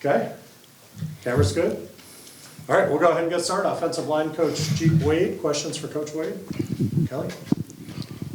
Okay. Camera's good? All right, we'll go ahead and get started. Offensive line coach Geep Wade. Questions for Coach Wade? Kelly?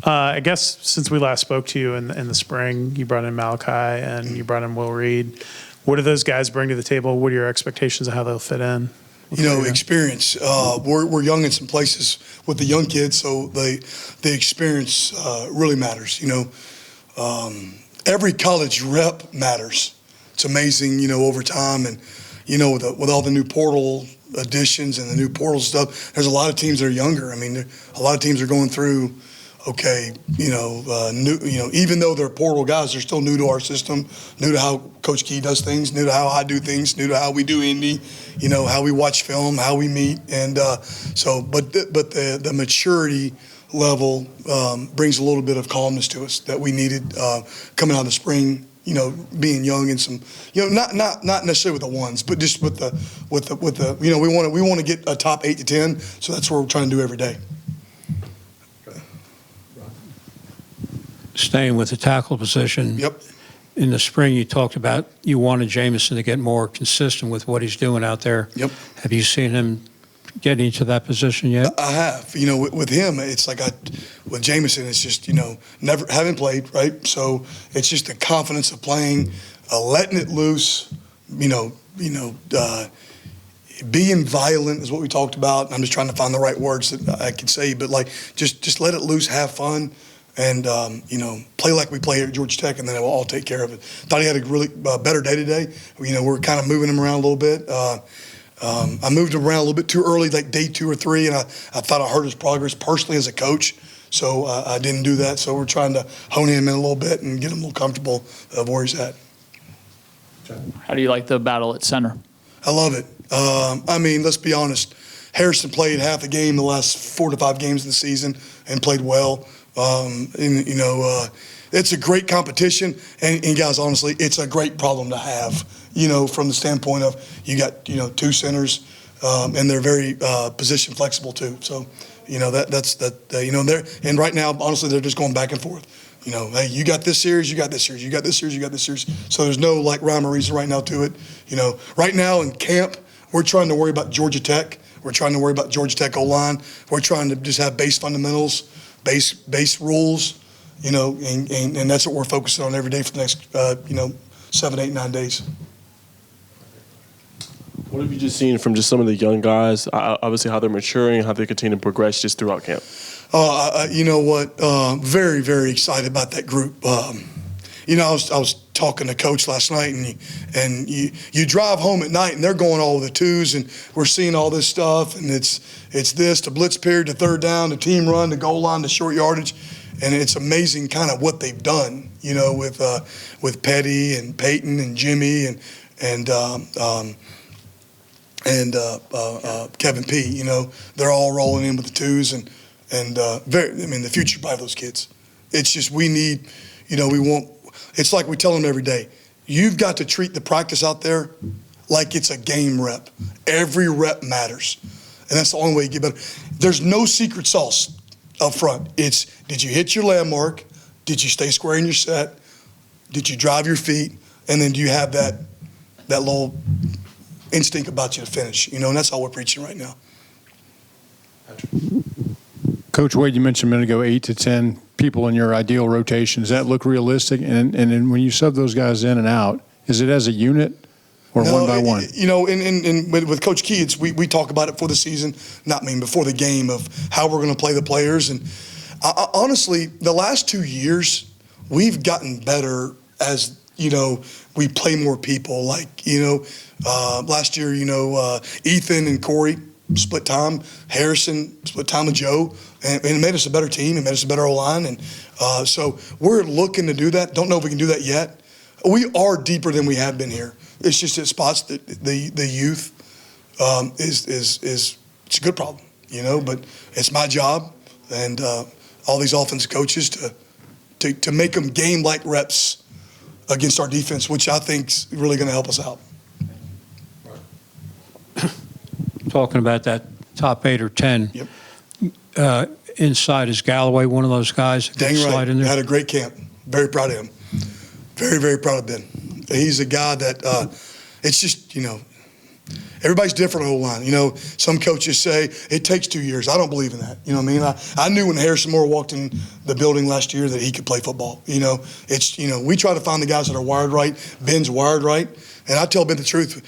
I guess since we last spoke to you in the spring, you brought in Malachi and you brought in Will Reed. What do those guys bring to the table? What are your expectations of how they'll fit in? Experience. We're young in some places with the young kids, so the experience really matters. Every college rep matters. It's amazing, over time, and with all the new portal additions and the new portal stuff, there's a lot of teams that are younger. I mean, a lot of teams are going through. Even though they're portal guys, they're still new to our system, new to how Coach Key does things, new to how I do things, new to how we do Indy, how we watch film, how we meet, and but the maturity level brings a little bit of calmness to us that we needed coming out of the spring. Being young and some, not necessarily with the ones, but just with the, we want to get a top 8 to 10, so that's what we're trying to do every day. Staying with the tackle position. Yep. In the spring, you talked about you wanted Jamison to get more consistent with what he's doing out there. Yep. Have you seen him getting into that position yet? I have. With him, it's like with Jamison, it's just, never haven't played, right? So it's just the confidence of playing, letting it loose, being violent is what we talked about. I'm just trying to find the right words that I can say, but just let it loose, have fun. And, play like we play here at Georgia Tech, and then it will all take care of it. Thought he had a really better day today. We're kind of moving him around a little bit. I moved him around a little bit too early, like day 2 or 3, and I thought I hurt his progress personally as a coach. So I didn't do that. So we're trying to hone him in a little bit and get him a little comfortable of where he's at. How do you like the battle at center? I love it. Let's be honest. Harrison played half the game the last 4 to 5 games of the season and played well. It's a great competition, and guys, honestly, it's a great problem to have. From the standpoint of you got 2 centers, and they're very position flexible too. So, they're and right now, honestly, they're just going back and forth. Hey, you got this series, you got this series, you got this series, you got this series. So there's no rhyme or reason right now to it. Right now in camp, we're trying to worry about Georgia Tech. We're trying to worry about Georgia Tech O-line. We're trying to just have base fundamentals. Base rules, and that's what we're focusing on every day for the next, 7, 8, 9 days. What have you just seen from just some of the young guys? Obviously, how they're maturing, how they continue to progress just throughout camp. Very, very excited about that group. I was talking to Coach last night, and you drive home at night, and they're going all the twos, and we're seeing all this stuff, and it's this, the blitz period, the third down, the team run, the goal line, the short yardage, and it's amazing kind of what they've done, with Petty and Peyton and Jimmy and Kevin P. They're all rolling in with the twos, and the future by those kids. It's just we need, we want. It's like we tell them every day, you've got to treat the practice out there like it's a game rep. Every rep matters. And that's the only way you get better. There's no secret sauce up front. It's, did you hit your landmark? Did you stay square in your set? Did you drive your feet? And then do you have that little instinct about you to finish? And that's all we're preaching right now. Coach Wade, you mentioned a minute ago 8 to 10 people in your ideal rotation. Does that look realistic? And then when you sub those guys in and out, is it as a unit or one by one? With Coach Key, we talk about it for the season, before the game, of how we're going to play the players. And honestly, the last 2 years, we've gotten better as, we play more people. Last year, Ethan and Corey split time. Harrison split time with Joe. And it made us a better team. It made us a better O-line. And so we're looking to do that. Don't know if we can do that yet. We are deeper than we have been here. It's just at spots that the youth is it's a good problem, but it's my job and all these offensive coaches to make them game-like reps against our defense, which I think is really going to help us out. Talking about that top 8 or 10. Yep. Inside, is Galloway one of those guys that Dang can slide right. in there? Had a great camp. Very proud of him. Very, very proud of Ben. He's a guy that it's just, everybody's different on the line. Some coaches say it takes 2 years. I don't believe in that. You know what I mean? I knew when Harrison Moore walked in the building last year that he could play football. It's, we try to find the guys that are wired right. Ben's wired right. And I tell Ben the truth.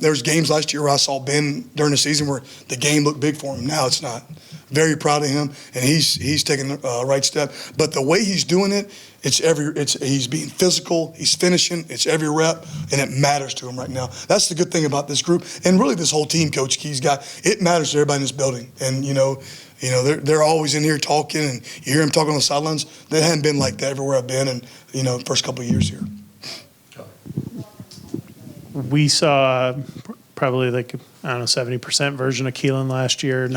There's games last year where I saw Ben during the season where the game looked big for him. Now it's not. Very proud of him, and he's taking the right step. But the way he's doing it, he's being physical, he's finishing, it's every rep, and it matters to him right now. That's the good thing about this group, and really this whole team Coach Key's got. It matters to everybody in this building, and they're always in here talking, and you hear them talking on the sidelines. That hadn't been like that everywhere I've been, and the first couple of years here. We saw probably 70% version of Keelan last year.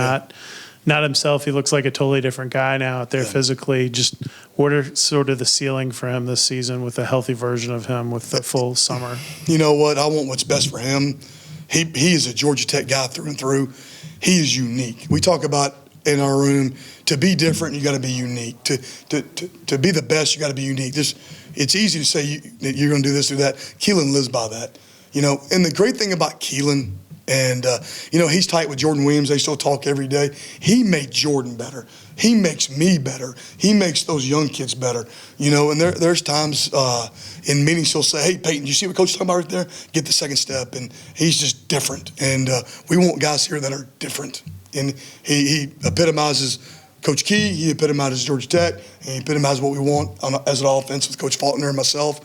Not himself. He looks like a totally different guy now out there physically. Just what are sort of the ceiling for him this season with a healthy version of him with the full summer? You know what? I want what's best for him. He is a Georgia Tech guy through and through. He is unique. We talk about in our room, to be different, you got to be unique. To be the best, you got to be unique. It's easy to say that you're going to do this or that. Keelan lives by that. And the great thing about Keelan, and, he's tight with Jordan Williams. They still talk every day. He made Jordan better. He makes me better. He makes those young kids better. And there's times in meetings he'll say, hey, Peyton, you see what Coach is talking about right there? Get the second step. And he's just different. And we want guys here that are different. And he epitomizes Coach Key. He epitomizes Georgia Tech. And he epitomizes what we want as an offense with Coach Faulkner and myself.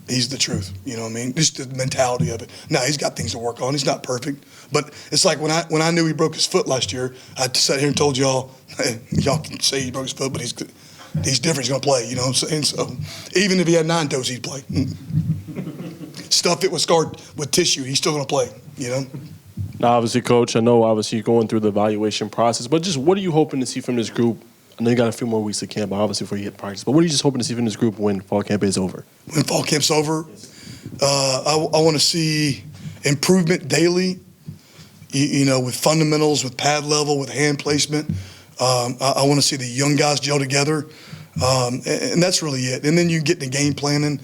He's the truth, you know what I mean? Just the mentality of it. Now, he's got things to work on. He's not perfect. But it's like when I knew he broke his foot last year, I sat here and told y'all, hey, y'all can say he broke his foot, but he's different. He's going to play, you know what I'm saying? So even if he had 9 toes, he'd play. Stuff that was scarred with tissue, he's still going to play, Now, obviously, Coach, I know obviously you're going through the evaluation process, but just what are you hoping to see from this group? I know you got a few more weeks of camp, obviously, before you hit practice. But what are you just hoping to see from this group when fall camp is over? When fall camp's over, I want to see improvement daily, with fundamentals, with pad level, with hand placement. I want to see the young guys gel together, and that's really it. And then you get the game planning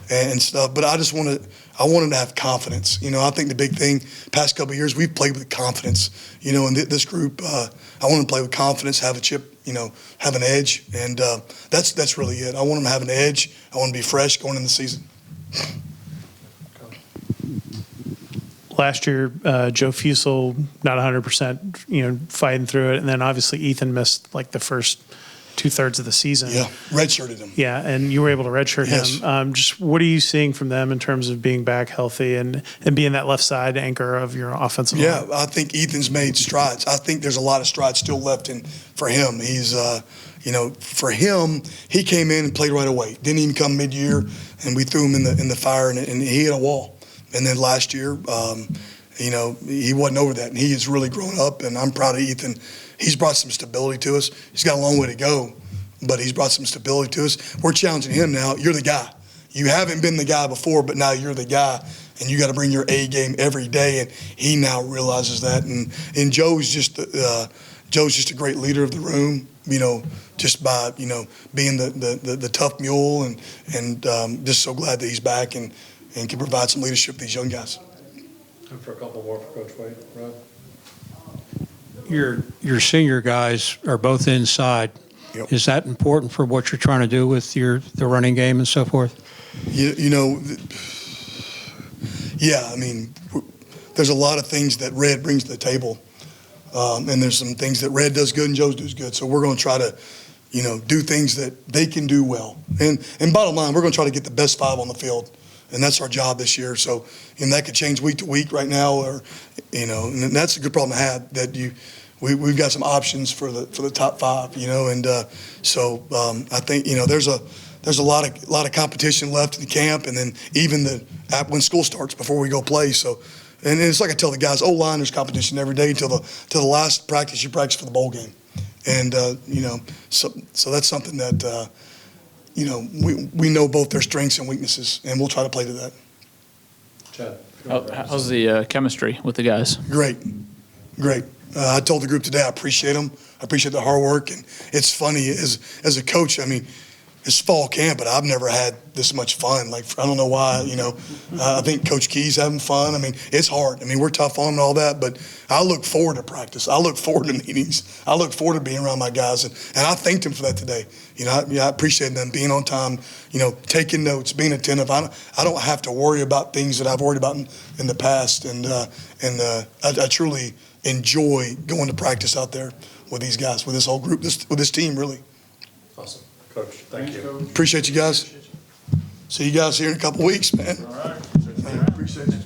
and stuff. But I want them to have confidence. I think the big thing past couple of years, we've played with confidence. And this group, I want them to play with confidence, have a chip, have an edge, and that's really it. I want them to have an edge. I want them to be fresh going into the season. Last year, Joe Fusel, not 100%, fighting through it. And then obviously Ethan missed the first 2/3 of the season. Yeah, redshirted him. Yeah, and you were able to redshirt Yes. him. Just what are you seeing from them in terms of being back healthy and being that left side anchor of your offensive line? Yeah, I think Ethan's made strides. I think there's a lot of strides still left for him. He's, for him, he came in and played right away. Didn't even come mid-year, and we threw him in the fire, and he hit a wall. And then last year, he wasn't over that, and he has really grown up, and I'm proud of Ethan. He's brought some stability to us. He's got a long way to go, but he's brought some stability to us. We're challenging him now. You're the guy. You haven't been the guy before, but now you're the guy, and you got to bring your A game every day, and he now realizes that. And Joe's just a great leader of the room, just by, being the tough mule, and just so glad that he's back and can provide some leadership to these young guys. And for a couple more for Coach Wade, Rod. Your senior guys are both inside. Yep. Is that important for what you're trying to do with the running game and so forth? Yeah, there's a lot of things that Red brings to the table, and there's some things that Red does good and Joe does good. So we're going to try to, do things that they can do well. And bottom line, we're going to try to get the best 5 on the field, and that's our job this year. So, and that could change week to week right now, or and that's a good problem to have. That we've got some options for the top 5, and so I think there's a lot of competition left in the camp, and then even when school starts before we go play. So, and it's like I tell the guys, O-line, there's competition every day till the last practice you practice for the bowl game, and so that's something that we know both their strengths and weaknesses, and we'll try to play to that. Chad. How's the chemistry with the guys? Great. I told the group today I appreciate them. I appreciate the hard work, and it's funny as a coach. it's fall camp, but I've never had this much fun. Like, I don't know why, I think Coach Key's having fun. I mean, it's hard. I mean, we're tough on him and all that, but I look forward to practice. I look forward to meetings. I look forward to being around my guys, and I thanked him for that today. I appreciate them being on time, taking notes, being attentive. I don't have to worry about things that I've worried about in the past, and I truly enjoy going to practice out there with these guys, with this whole group, with this team, really. Awesome. Coach, thank you. Appreciate you guys. See you guys here in a couple weeks, man. All right. Appreciate you.